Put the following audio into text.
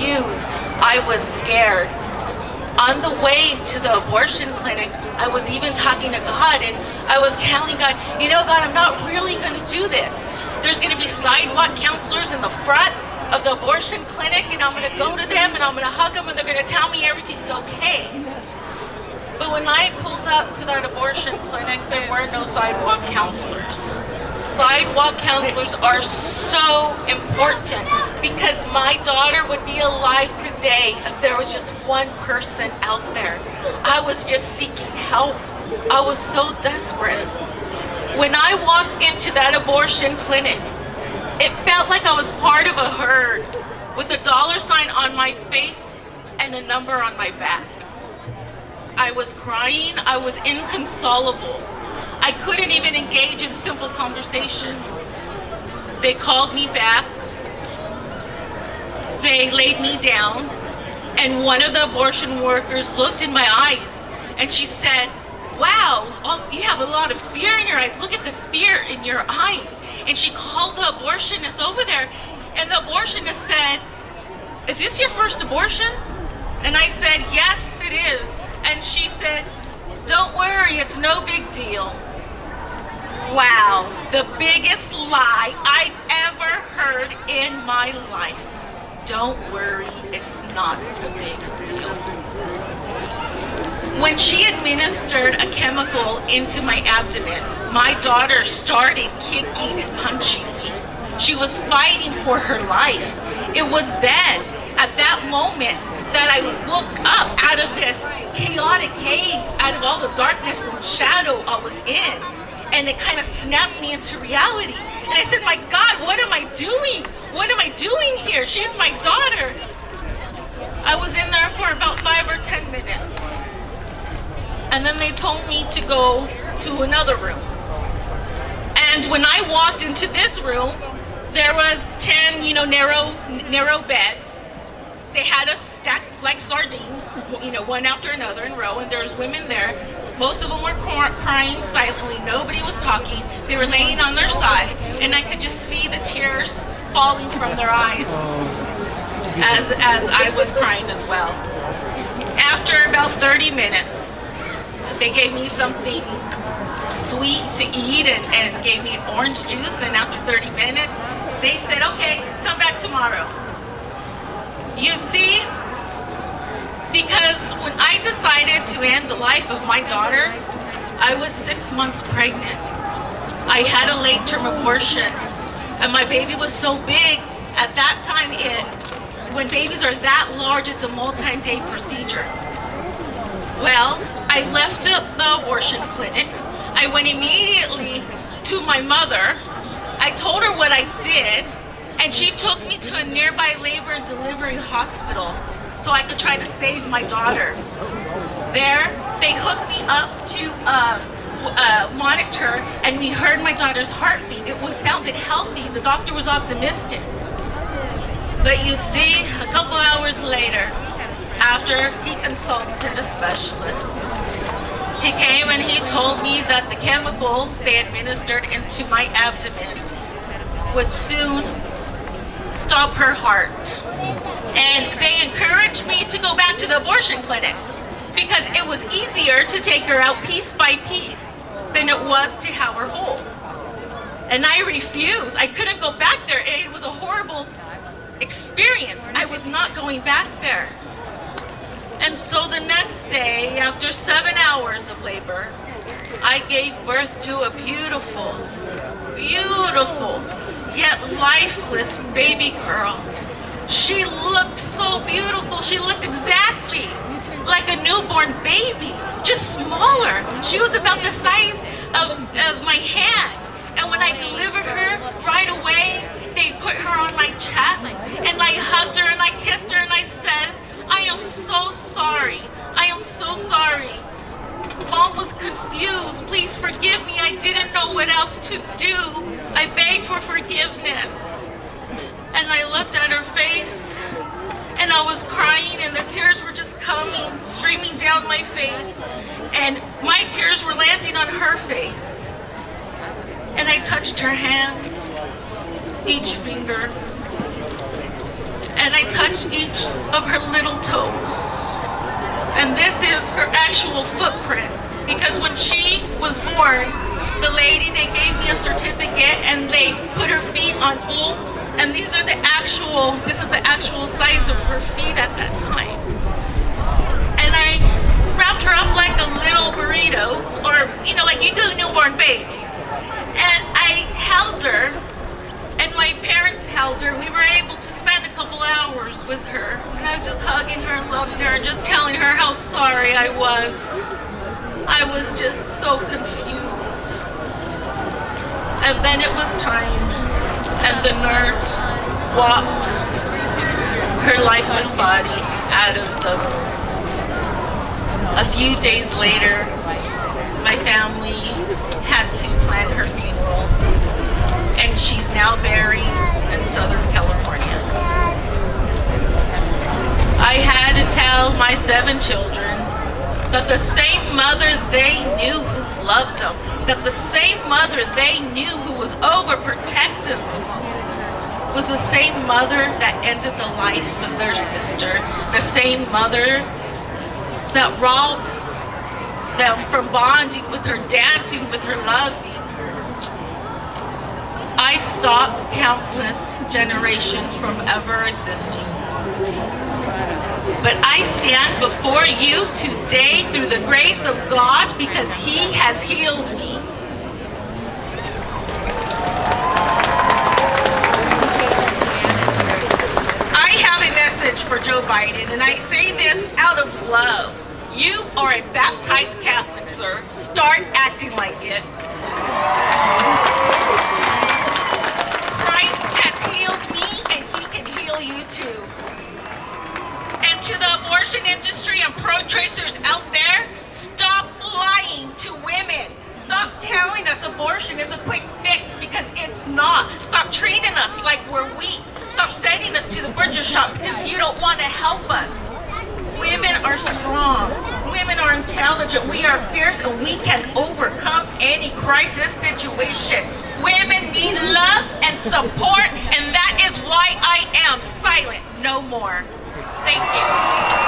confused. I was scared. On the way to the abortion clinic, I was even talking to God, and I was telling God, you know, God, I'm not really going to do this. There's going to be sidewalk counselors in the front of the abortion clinic, and I'm going to go to them and I'm going to hug them, and they're going to tell me everything's okay. But when I pulled up to that abortion clinic, there were no sidewalk counselors. Sidewalk counselors are so important because my daughter would be alive today if there was just one person out there. I was just seeking help. I was so desperate. When I walked into that abortion clinic, it felt like I was part of a herd with a $sign on my face and a number on my back. I was crying. I was inconsolable. I couldn't even engage in simple conversation. They called me back. They laid me down, and one of the abortion workers looked in my eyes, and she said, wow, you have a lot of fear in your eyes. Look at the fear in your eyes. And she called the abortionist over there, and the abortionist said, is this your first abortion? And I said, yes, it is. And she said, don't worry, it's no big deal. Wow, the biggest lie I've ever heard in my life. Don't worry, it's not a big deal. When she administered a chemical into my abdomen, my daughter started kicking and punching me. She was fighting for her life. It was then, at that moment, that I woke up out of this chaotic haze, out of all the darkness and shadow I was in. And it kind of snapped me into reality. And I said, my God, what am I doing? What am I doing here? She's my daughter. I was in there for about 5 or 10 minutes. And then they told me to go to another room. And when I walked into this room, there was 10, narrow beds. They had us stacked like sardines, one after another in row, and there was women there. Most of them were crying silently. Nobody was talking. They were laying on their side, and I could just see the tears falling from their eyes as I was crying as well. After about 30 minutes, they gave me something sweet to eat and gave me orange juice, and after 30 minutes, they said, okay, come back tomorrow. You see, because when I decided to end the life of my daughter, I was 6 months pregnant. I had a late-term abortion, and my baby was so big. At that time, when babies are that large, it's a multi-day procedure. Well, I left the abortion clinic. I went immediately to my mother. I told her what I did, and she took me to a nearby labor and delivery hospital so I could try to save my daughter. There, they hooked me up to a monitor, and we heard my daughter's heartbeat. It sounded healthy. The doctor was optimistic. But you see, a couple hours later, after he consulted a specialist, he came and he told me that the chemical they administered into my abdomen would soon stop her heart. And they encouraged me to go back to the abortion clinic because it was easier to take her out piece by piece than it was to have her whole. And I refused. I couldn't go back there. It was a horrible experience. I was not going back there. And so the next day, after 7 hours of labor, I gave birth to a beautiful, yet lifeless baby girl. She looked so beautiful. She looked exactly like a newborn baby, just smaller. She was about the size of my hand. And when I delivered her right away, they put her on my chest, and I hugged her and I kissed her and I said, I am so sorry. I am so sorry. Mom was confused. Please forgive me. I didn't know what else to do. I begged for forgiveness. And I looked at her face, and I was crying, and the tears were just coming, streaming down my face. And my tears were landing on her face. And I touched her hands, each finger. and I touch each of her little toes. And this is her actual footprint, because when she was born, the lady, they gave me a certificate and they put her feet on ink, and this is the actual size of her feet at that time. And I wrapped her up like a little burrito, or like you do newborn babies. And I held her, and my parents held her. We were able to spend a couple hours with her, and I was just hugging her and loving her and just telling her how sorry I was. I was just so confused. And then it was time, and the nurse walked her lifeless body out of the room. A few days later, my family had to plan her funeral, and she's now buried in Southern California. I had to tell my 7 children that the same mother they knew who loved them, that the same mother they knew who was overprotective of them, was the same mother that ended the life of their sister, the same mother that robbed them from bonding with her, dancing with her, loving her. I stopped countless generations from ever existing. But I stand before you today through the grace of God because He has healed me. I have a message for Joe Biden, and I say this out of love. You are a baptized Catholic, sir. Start acting like it. Christ has healed me, and He can heal you too. And to the abortion industry and pro-choicers out there, stop lying to women. Stop telling us abortion is a quick fix, because it's not. Stop treating us like we're weak. Stop sending us to the butcher shop because you don't want to help us. Women are strong. Women are intelligent. We are fierce, and we can overcome any crisis situation. Women need love and support, and that is why I am silent no more. Thank you.